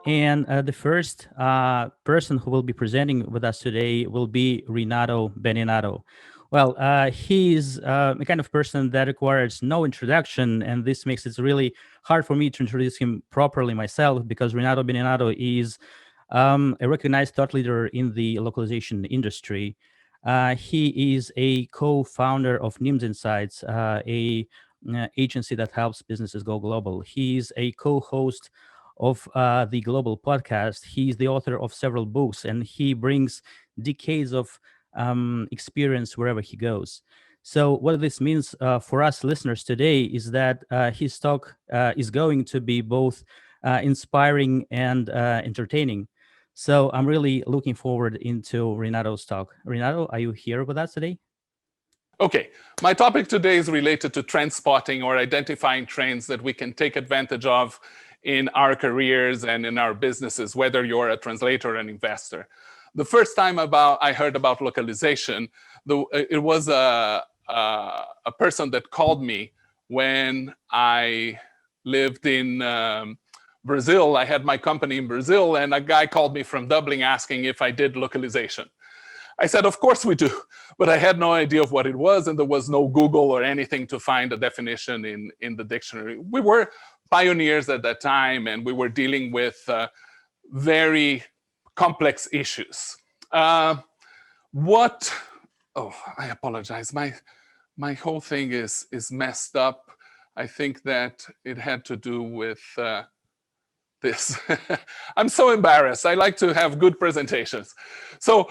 And the first person who will be presenting with us today will be Renato Beninatto. Well, he's a kind of person that requires no introduction, and this makes it really hard for me to introduce him properly myself because Renato Beninatto is a recognized thought leader in the localization industry. He is a co-founder of Nimdzi Insights, a agency that helps businesses go global. He's a co-host of the Global Podcast. He's the author of several books, and he brings decades of experience wherever he goes. So what this means for us listeners today is that his talk is going to be both inspiring and entertaining. So I'm really looking forward into Renato's talk. Renato, are you here with us today? Okay, my topic today is related to trend spotting or identifying trends that we can take advantage of in our careers and in our businesses, whether you're a translator or an investor. The first time I heard about localization, it was a person that called me when I lived in Brazil. I had my company in Brazil, and a guy called me from Dublin asking if I did localization. I said, of course we do, but I had no idea of what it was, and there was no Google or anything to find a definition in the dictionary. We were pioneers at that time, and we were dealing with very complex issues. I apologize. My whole thing is messed up. I think that it had to do with this. I'm so embarrassed. I like to have good presentations. So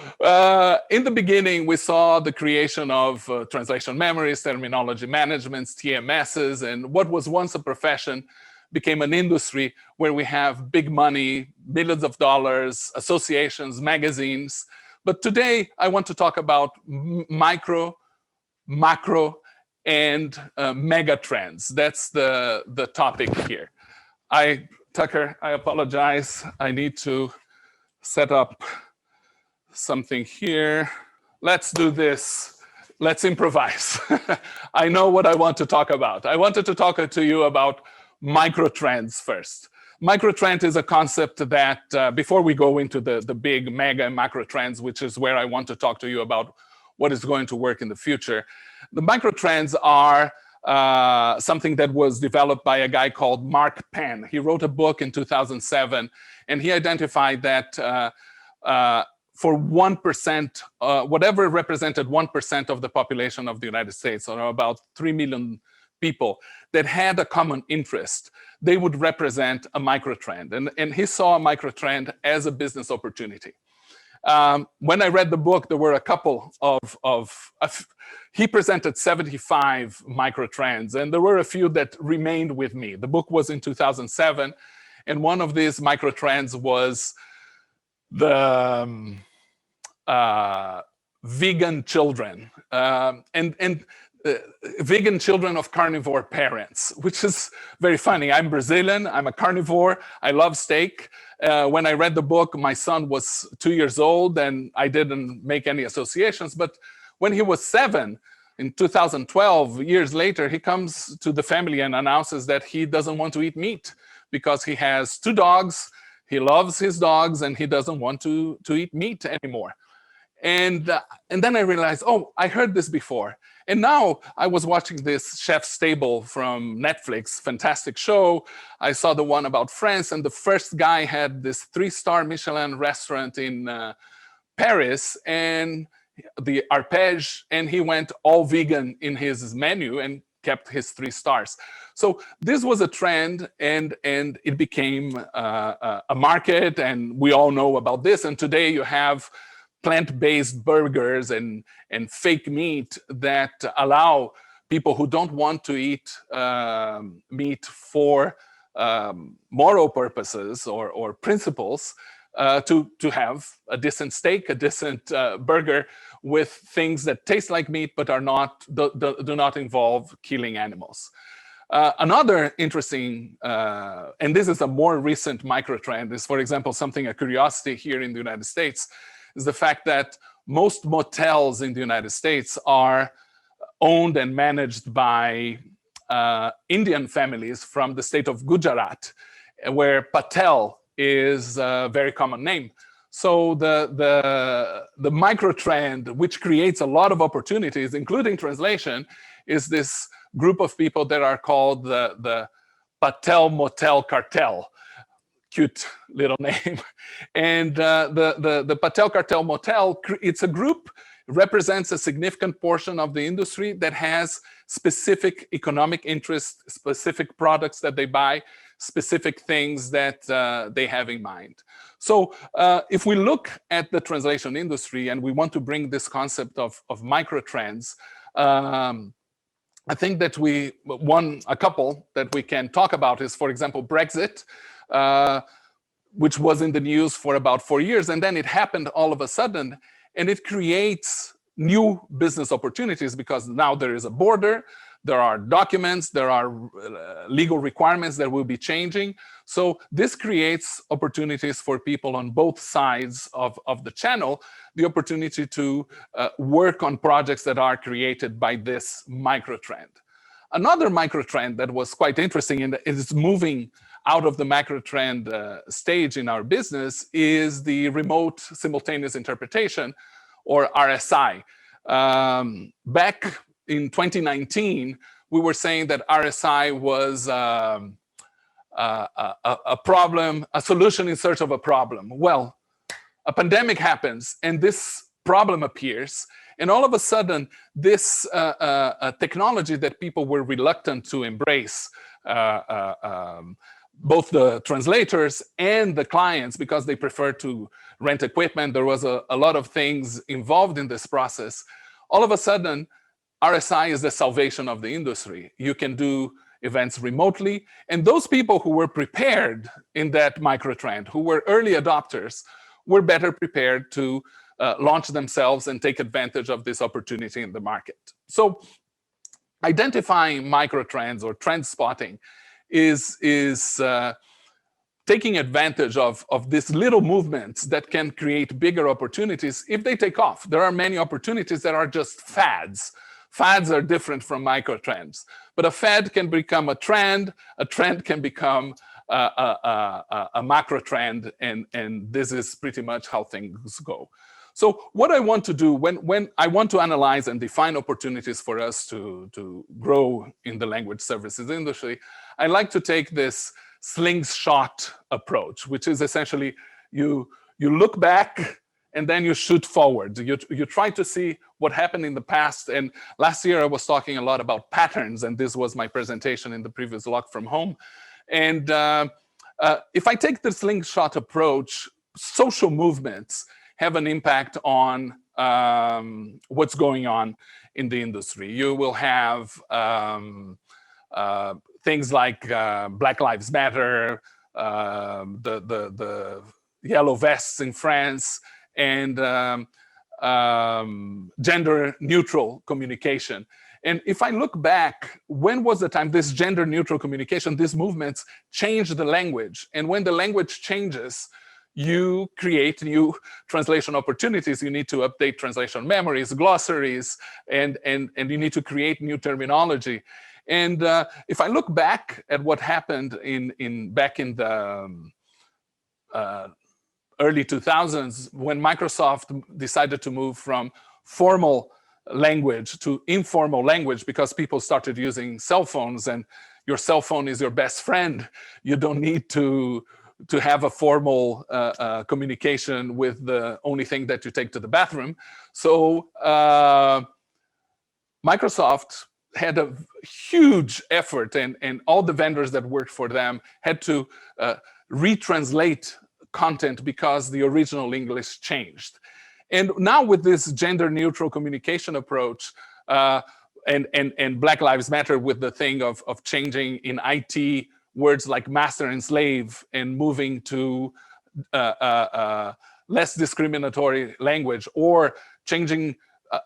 in the beginning, we saw the creation of translation memories, terminology managements, TMSs, and what was once a profession became an industry where we have big money, millions of dollars, associations, magazines. But today, I want to talk about micro, macro, and mega trends. That's the topic here. Tucker, I apologize. I need to set up something here. Let's do this. Let's improvise. I know what I want to talk about. I wanted to talk to you about microtrends first. Microtrend is a concept that, before we go into the big mega and macro trends, which is where I want to talk to you about what is going to work in the future, the microtrends are something that was developed by a guy called Mark Penn. He wrote a book in 2007, and he identified that for 1%, whatever represented 1% of the population of the United States, or about 3 million people that had a common interest, they would represent a microtrend. And he saw a microtrend as a business opportunity. When I read the book, there were a couple he presented 75 microtrends, and there were a few that remained with me. The book was in 2007, and one of these microtrends was the vegan children, vegan children of carnivore parents, which is very funny. I'm Brazilian, I'm a carnivore, I love steak. When I read the book, my son was 2 years old, and I didn't make any associations. But when he was 7, in 2012, years later, he comes to the family and announces that he doesn't want to eat meat because he has 2 dogs, he loves his dogs, and he doesn't want to eat meat anymore. And then I realized, oh, I heard this before. And now I was watching this Chef's Table from Netflix, fantastic show. I saw the one about France, and the first guy had this 3-star Michelin restaurant in Paris, and the Arpège, and he went all vegan in his menu and kept his 3 stars. So this was a trend, and it became a market, and we all know about this. And today you have plant-based burgers and fake meat that allow people who don't want to eat meat for moral purposes or principles to have a decent steak, a decent burger with things that taste like meat but are do not involve killing animals. Another interesting, and this is a more recent microtrend, is, for example, a curiosity here in the United States, is the fact that most motels in the United States are owned and managed by Indian families from the state of Gujarat, where Patel is a very common name. So the micro trend, which creates a lot of opportunities, including translation, is this group of people that are called the Patel Motel Cartel. Cute little name. And the Patel Cartel Motel, it's a group, represents a significant portion of the industry that has specific economic interests, specific products that they buy, specific things that they have in mind. So if we look at the translation industry and we want to bring this concept of micro trends, I think that a couple that we can talk about is, for example, Brexit, which was in the news for about 4 years, and then it happened all of a sudden, and it creates new business opportunities because now there is a border, there are documents, there are legal requirements that will be changing. So this creates opportunities for people on both sides of the channel, the opportunity to work on projects that are created by this micro trend. Another micro trend that was quite interesting and is moving out of the macro trend stage in our business is the remote simultaneous interpretation, or RSI. Back in 2019, we were saying that RSI was a problem, a solution in search of a problem. Well, a pandemic happens and this problem appears, and all of a sudden, this technology that people were reluctant to embrace, both the translators and the clients, because they prefer to rent equipment, there was a lot of things involved in this process. All of a sudden, RSI is the salvation of the industry. You can do events remotely, and those people who were prepared in that micro trend, who were early adopters, were better prepared to launch themselves and take advantage of this opportunity in the market. So identifying micro trends or trend spotting is taking advantage of these little movements that can create bigger opportunities if they take off. There are many opportunities that are just fads. Fads are different from micro trends, but a fad can become a trend can become a macro trend, and this is pretty much how things go. So what I want to do when I want to analyze and define opportunities for us to grow in the language services industry, I like to take this slingshot approach, which is essentially you look back and then you shoot forward. You try to see what happened in the past. And last year I was talking a lot about patterns, and this was my presentation in the previous Lock from Home. And if I take the slingshot approach, social movements have an impact on what's going on in the industry. You will have things like Black Lives Matter, the yellow vests in France, and gender neutral communication. And if I look back, when was the time this gender neutral communication, these movements changed the language? And when the language changes, you create new translation opportunities. You need to update translation memories, glossaries, and you need to create new terminology. And if I look back at what happened back in the early 2000s, when Microsoft decided to move from formal language to informal language because people started using cell phones, and your cell phone is your best friend. You don't need to have a formal communication with the only thing that you take to the bathroom. So Microsoft had a huge effort, and all the vendors that worked for them had to retranslate content because the original English changed. And now with this gender neutral communication approach, and Black Lives Matter with the thing of changing in IT words like master and slave and moving to less discriminatory language, or changing,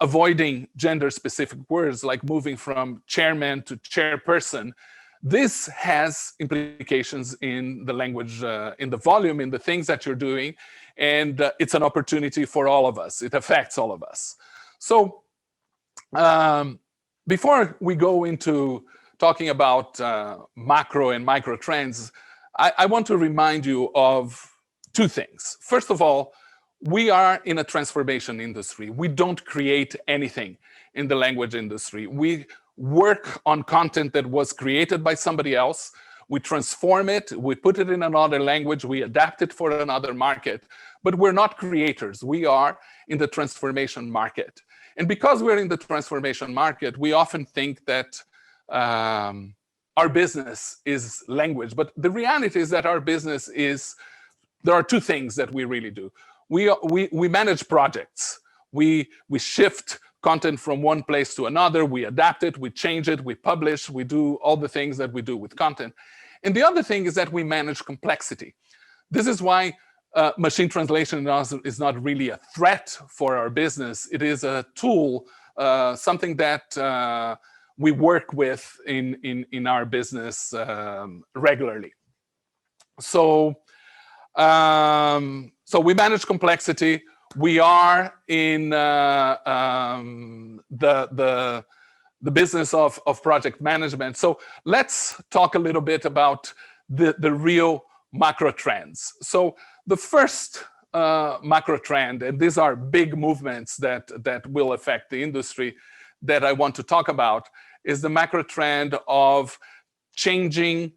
avoiding gender specific words like moving from chairman to chairperson, this has implications in the language, in the volume, in the things that you're doing, and it's an opportunity for all of us. It affects all of us. So before we go into talking about macro and micro trends, I want to remind you of two things. First of all, we are in a transformation industry. We don't create anything in the language industry. We work on content that was created by somebody else. We transform it, we put it in another language, we adapt it for another market. But we're not creators. We are in the transformation market. And because we're in the transformation market, we often think that our business is language. But the reality is that our business is, there are two things that we really do. We manage projects. We shift content from one place to another. We adapt it, we change it, we publish, we do all the things that we do with content. And the other thing is that we manage complexity. This is why machine translation is not really a threat for our business. It is a tool, something that we work with in our business regularly. So we manage complexity. We are in the business of project management. So let's talk a little bit about the real macro trends. So the first macro trend, and these are big movements that will affect the industry that I want to talk about, is the macro trend of changing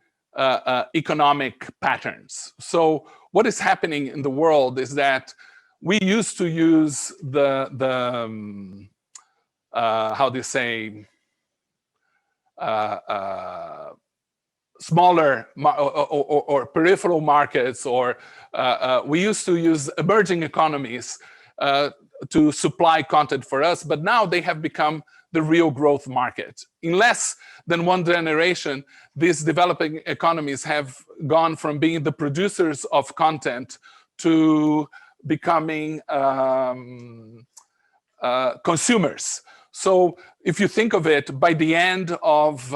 economic patterns. So what is happening in the world is that we used to use how do you say, smaller or peripheral markets, or we used to use emerging economies to supply content for us, but now they have become the real growth market. In less than one generation, these developing economies have gone from being the producers of content to becoming consumers. So if you think of it, by the end of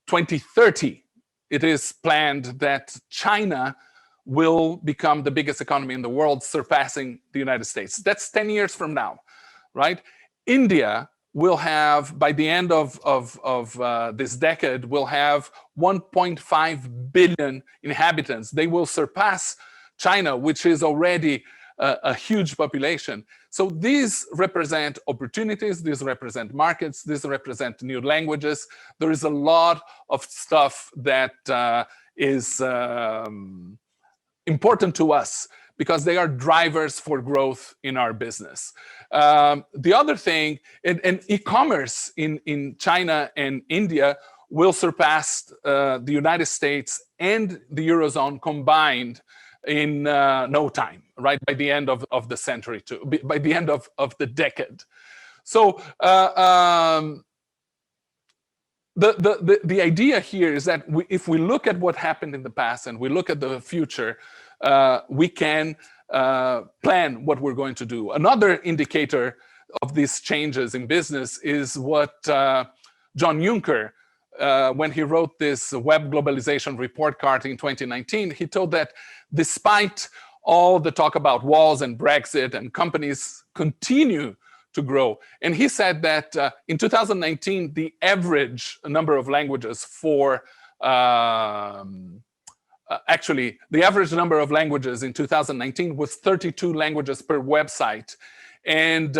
2030, it is planned that China will become the biggest economy in the world, surpassing the United States. That's 10 years from now, right? India will have, by the end of this decade, will have 1.5 billion inhabitants. They will surpass China, which is already a huge population. So these represent opportunities, these represent markets, these represent new languages. There is a lot of stuff that is important to us because they are drivers for growth in our business. The other thing, and e-commerce in China and India will surpass the United States and the Eurozone combined in no time, right? By the end of the century, by the end of the decade. So the idea here is that if we look at what happened in the past and we look at the future, we can plan what we're going to do. Another indicator of these changes in business is what John Juncker, when he wrote this web globalization report card in 2019, he told that despite all the talk about walls and Brexit, and companies continue to grow. And he said that in 2019, the average number of languages for, actually, the average number of languages in 2019 was 32 languages per website. And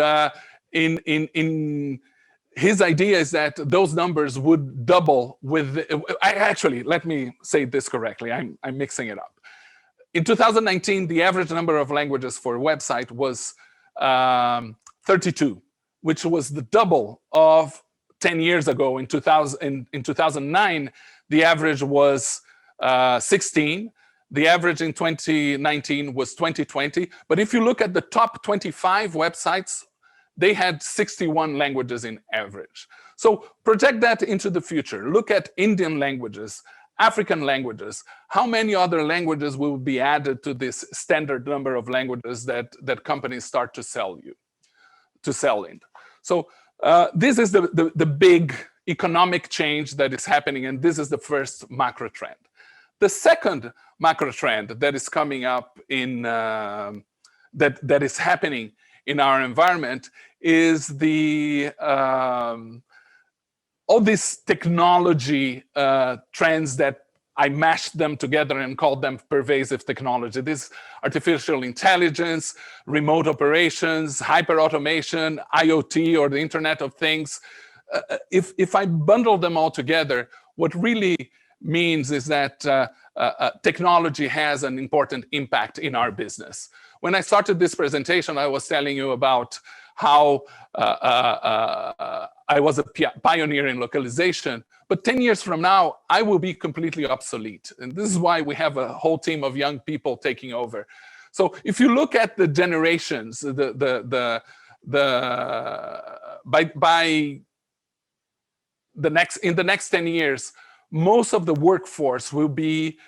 in his idea is that those numbers would double with, actually, let me say this correctly, I'm mixing it up. In 2019, the average number of languages for a website was 32, which was the double of 10 years ago. In 2009, the average was 16. The average in 2019 was 2020. But if you look at the top 25 websites, they had 61 languages in average. So project that into the future. Look at Indian languages, African languages. How many other languages will be added to this standard number of languages that companies start to sell in? So this is the big economic change that is happening, and this is the first macro trend. The second macro trend that is coming up in that is happening in our environment is the all these technology trends that I mashed them together and called them pervasive technology. This artificial intelligence, remote operations, hyper-automation, IoT, or the Internet of Things. If I bundle them all together, what really means is that technology has an important impact in our business. When I started this presentation, I was telling you about how I was a pioneer in localization. But 10 years from now, I will be completely obsolete. And this is why we have a whole team of young people taking over. So if you look at the generations, in the next 10 years, most of the workforce will be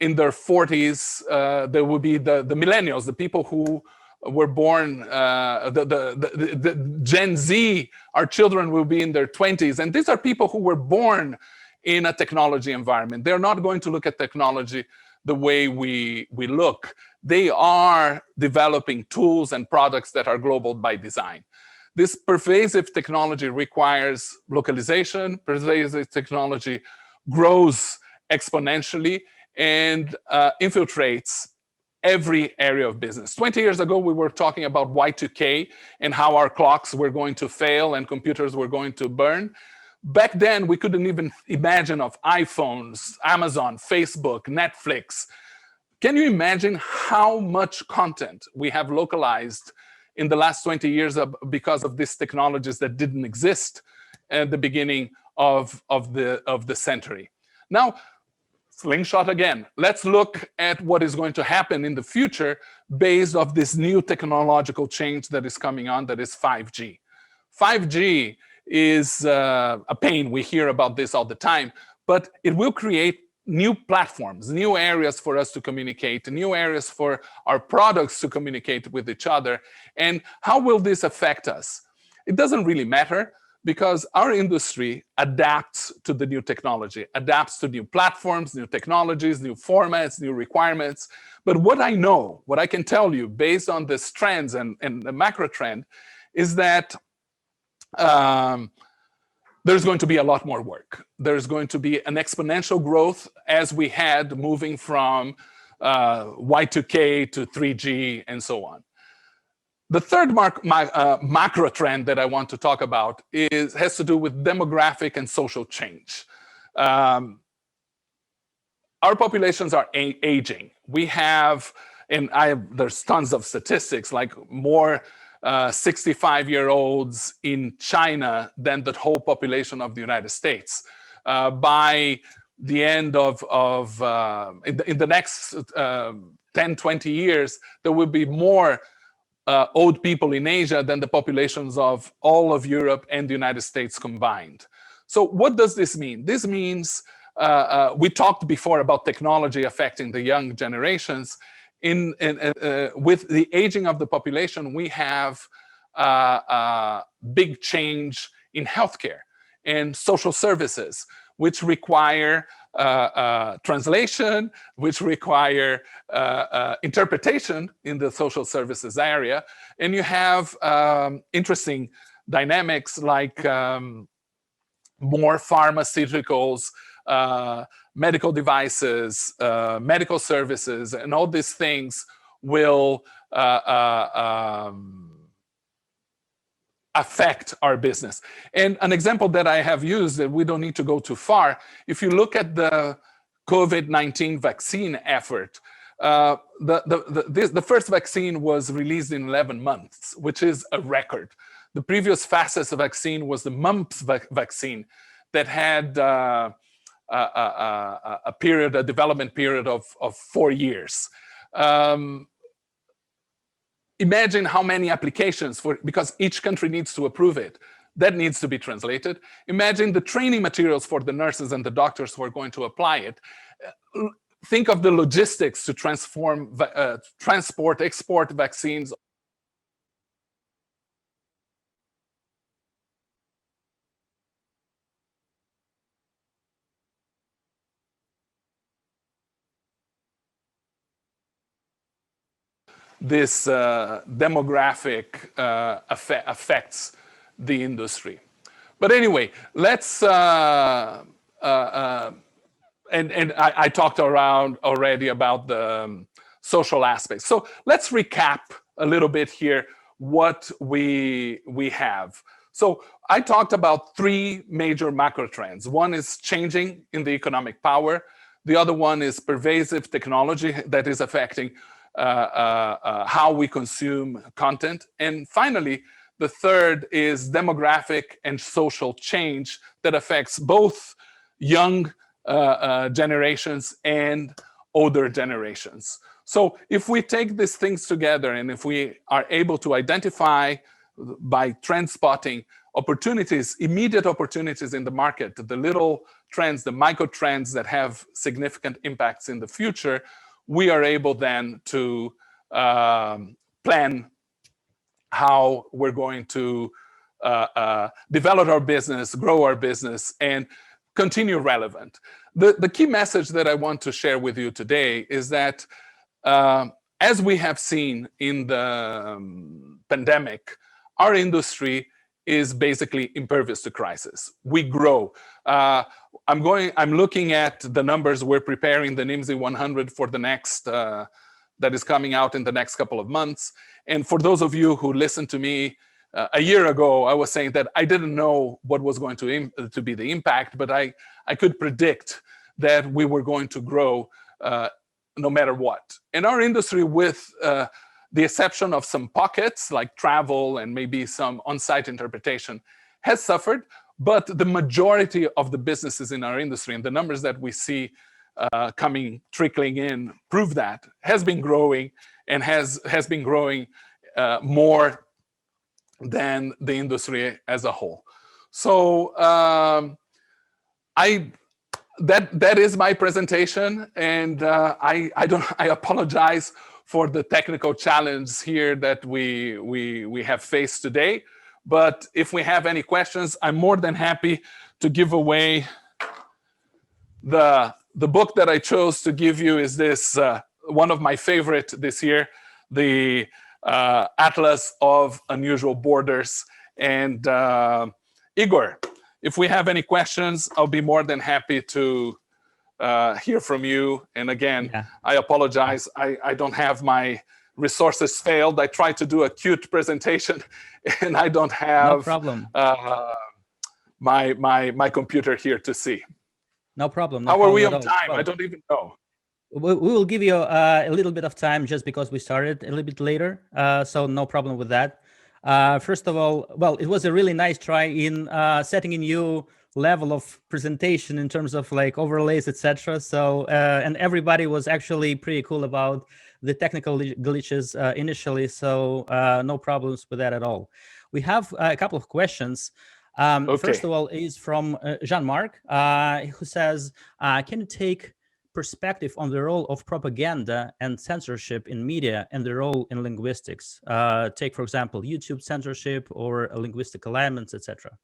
in their 40s. There will be the millennials, the people who were born, the Gen Z, our children will be in their 20s. And these are people who were born in a technology environment. They're not going to look at technology the way we look. They are developing tools and products that are global by design. This pervasive technology requires localization. Pervasive technology grows exponentially and infiltrates every area of business. 20 years ago, we were talking about Y2K and how our clocks were going to fail and computers were going to burn. Back then, we couldn't even imagine of iPhones, Amazon, Facebook, Netflix. Can you imagine how much content we have localized in the last 20 years because of these technologies that didn't exist at the beginning of the century? Now, slingshot again. Let's look at what is going to happen in the future based on this new technological change that is coming on, that is 5G. 5G is a pain. We hear about this all the time, but it will create new platforms, new areas for us to communicate, new areas for our products to communicate with each other. And how will this affect us? It doesn't really matter, because our industry adapts to the new technology, adapts to new platforms, new technologies, new formats, new requirements. But what I know, what I can tell you based on these trends and the macro trend is that there's going to be a lot more work. There's going to be an exponential growth as we had moving from Y2K to 3G and so on. The third macro trend that I want to talk about has to do with demographic and social change. Our populations are aging. We have, and there's tons of statistics, like more 65-year-olds in China than the whole population of the United States. By the end of in the next 10, 20 years, there will be more old people in Asia than the populations of all of Europe and the United States combined. So what does this mean? This means, we talked before about technology affecting the young generations. With the aging of the population, we have a big change in healthcare and social services, which require translation, which require interpretation in the social services area. And you have interesting dynamics like more pharmaceuticals, medical devices, medical services, and all these things will affect our business. And an example that I have used, that we don't need to go too far, if you look at the COVID-19 vaccine effort, the first vaccine was released in 11 months, which is a record. The previous fastest vaccine was the mumps vaccine that had a development period of 4 years. Imagine how many applications because each country needs to approve it. That needs to be translated. Imagine the training materials for the nurses and the doctors who are going to apply it. Think of the logistics to transport, export vaccines. This demographic affects the industry. But anyway, let's, and and I talked around already about the social aspects. So let's recap a little bit here what we have. So I talked about three major macro trends. One is changing in the economic power. The other one is pervasive technology that is affecting how we consume content. And finally, the third is demographic and social change that affects both young generations and older generations. So if we take these things together and if we are able to identify by trend spotting opportunities, immediate opportunities in the market, the little trends, the micro trends that have significant impacts in the future, we are able then to plan how we're going to develop our business, grow our business, and continue relevant. The key message that I want to share with you today is that as we have seen in the pandemic, our industry is basically impervious to crisis. We grow. I'm looking at the numbers. We're preparing the Nimdzi 100 for the next, that is coming out in the next couple of months. And for those of you who listened to me a year ago, I was saying that I didn't know what was going to be the impact, but I could predict that we were going to grow no matter what. In our industry, with the exception of some pockets like travel and maybe some on-site interpretation, has suffered, but the majority of the businesses in our industry and the numbers that we see trickling in prove that has been growing and has been growing more than the industry as a whole. So that is my presentation, and I apologize for the technical challenge here that we have faced today. But if we have any questions, I'm more than happy to give away the book that I chose to give you. Is this one of my favorite this year, the Atlas of Unusual Borders. And Igor, if we have any questions, I'll be more than happy to hear from you. And again, yeah. I apologize. I don't have my resources failed. I tried to do a cute presentation and I don't have no problem. My computer here to see. No problem. How are we on time? Well, I don't even know. We will give you a little bit of time just because we started a little bit later. So no problem with that. First of all, well, it was a really nice try in setting a new level of presentation in terms of like overlays, etc. So and everybody was actually pretty cool about the technical glitches initially. So no problems with that at all. We have a couple of questions. Okay. First of all, is from Jean-Marc, who says, can you take perspective on the role of propaganda and censorship in media and the role in linguistics? Take, for example, YouTube censorship or linguistic alignments, etc.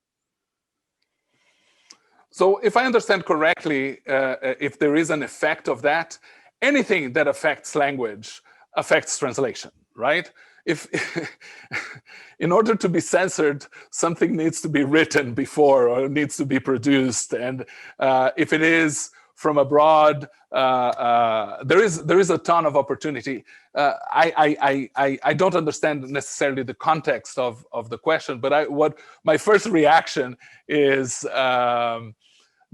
So if I understand correctly, if there is an effect of that, anything that affects language affects translation, right? If in order to be censored, something needs to be written before or needs to be produced. And if it is from abroad, there is a ton of opportunity. I don't understand necessarily the context of the question, but what my first reaction is,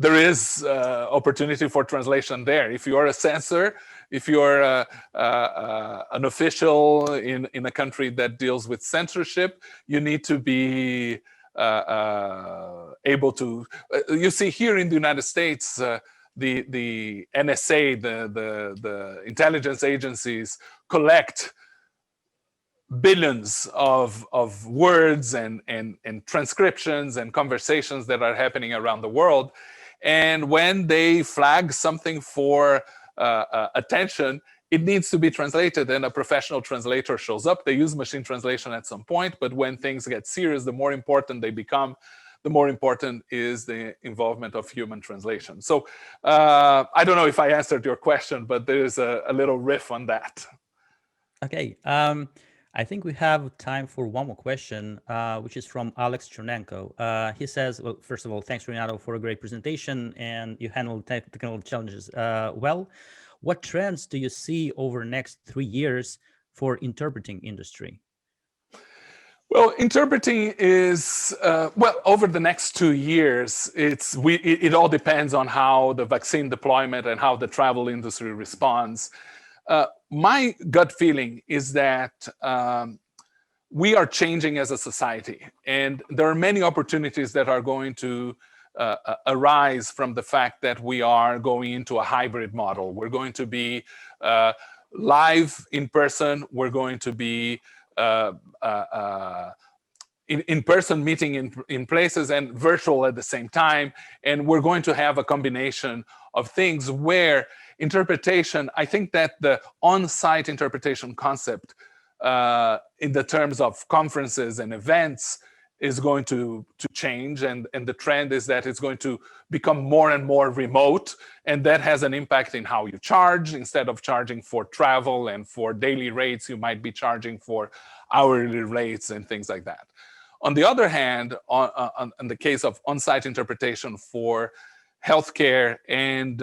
there is opportunity for translation there. If you are a censor, if you're an official in a country that deals with censorship, you need to be able to. You see, here in the United States, the NSA, the intelligence agencies, collect billions of words and transcriptions and conversations that are happening around the world. And when they flag something for attention, it needs to be translated, and a professional translator shows up. They use machine translation at some point, but when things get serious, the more important they become, the more important is the involvement of human translation. So I don't know if I answered your question, but there's a little riff on that. Okay. I think we have time for one more question, which is from Alex Chernenko. He says, well, first of all, thanks, Renato, for a great presentation, and you handled technical challenges well. What trends do you see over the next 3 years for interpreting industry? Well, interpreting is, well, over the next 2 years, it all depends on how the vaccine deployment and how the travel industry responds. My gut feeling is that we are changing as a society, and there are many opportunities that are going to arise from the fact that we are going into a hybrid model. We're going to be live in person. We're going to be in-person meeting in places and virtual at the same time. And we're going to have a combination of things where interpretation, I think that the on-site interpretation concept in the terms of conferences and events is going to change, and the trend is that it's going to become more and more remote, and that has an impact in how you charge. Instead of charging for travel and for daily rates, you might be charging for hourly rates and things like that. On the other hand, in the case of on-site interpretation for healthcare and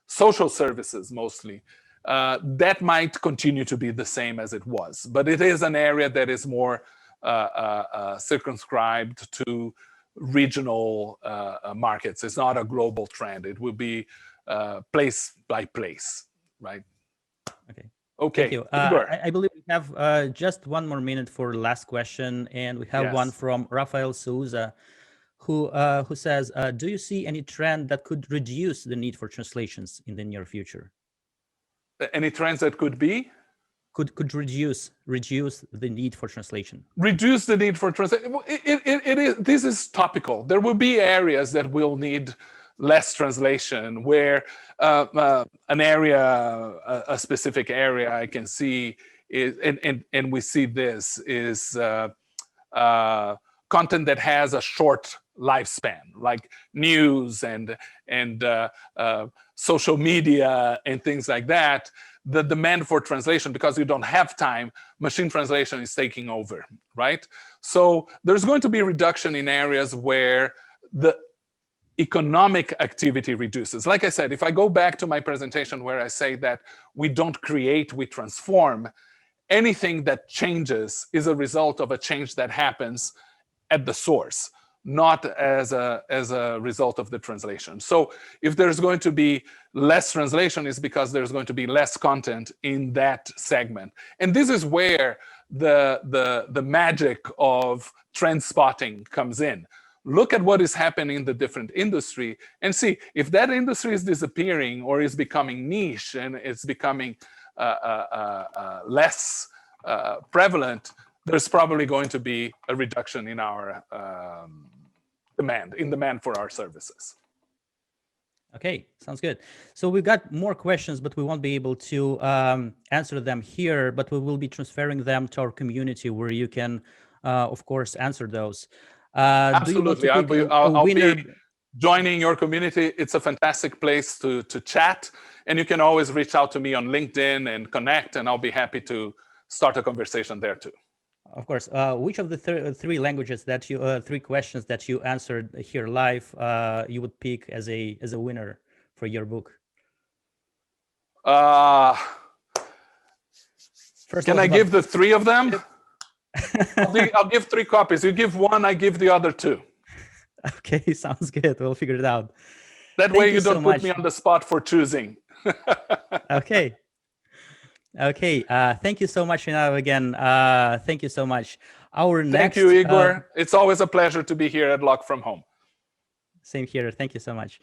social services mostly, that might continue to be the same as it was, but it is an area that is more circumscribed to regional markets. It's not a global trend. It will be place by place, right? Okay. Thank you. I believe we have just one more minute for the last question, and we have one from Rafael Souza, who says, do you see any trend that could reduce the need for translations in the near future? Any trends that could be? Could reduce the need for translation. Reduce the need for translation. This is topical. There will be areas that will need less translation, where an area, a specific area I can see is, and we see this, is content that has a short lifespan, like news and social media and things like that. The demand for translation, because you don't have time, machine translation is taking over, right? So there's going to be a reduction in areas where the economic activity reduces. Like I said, if I go back to my presentation where I say that we don't create, we transform, anything that changes is a result of a change that happens at the source, not as a result of the translation. So if there's going to be less translation, it's because there's going to be less content in that segment. And this is where the magic of trend spotting comes in. Look at what is happening in the different industry and see if that industry is disappearing or is becoming niche and it's becoming less prevalent. There's probably going to be a reduction in our demand for our services. Okay, sounds good. So we've got more questions, but we won't be able to answer them here, but we will be transferring them to our community where you can, of course, answer those. Absolutely, I'll be joining your community. It's a fantastic place to chat, and you can always reach out to me on LinkedIn and connect, and I'll be happy to start a conversation there too. Of course. Which of the three languages that you, three questions that you answered here live, you would pick as a winner for your book? Can I give the three of them? I'll give 3 copies. You give one, I give the other 2. Okay, sounds good. We'll figure it out. That way you don't put me on the spot for choosing. Okay. Okay. Thank you so much, Renato, again. Thank you so much. Thank you, Igor. It's always a pleasure to be here at Log from Home. Same here. Thank you so much.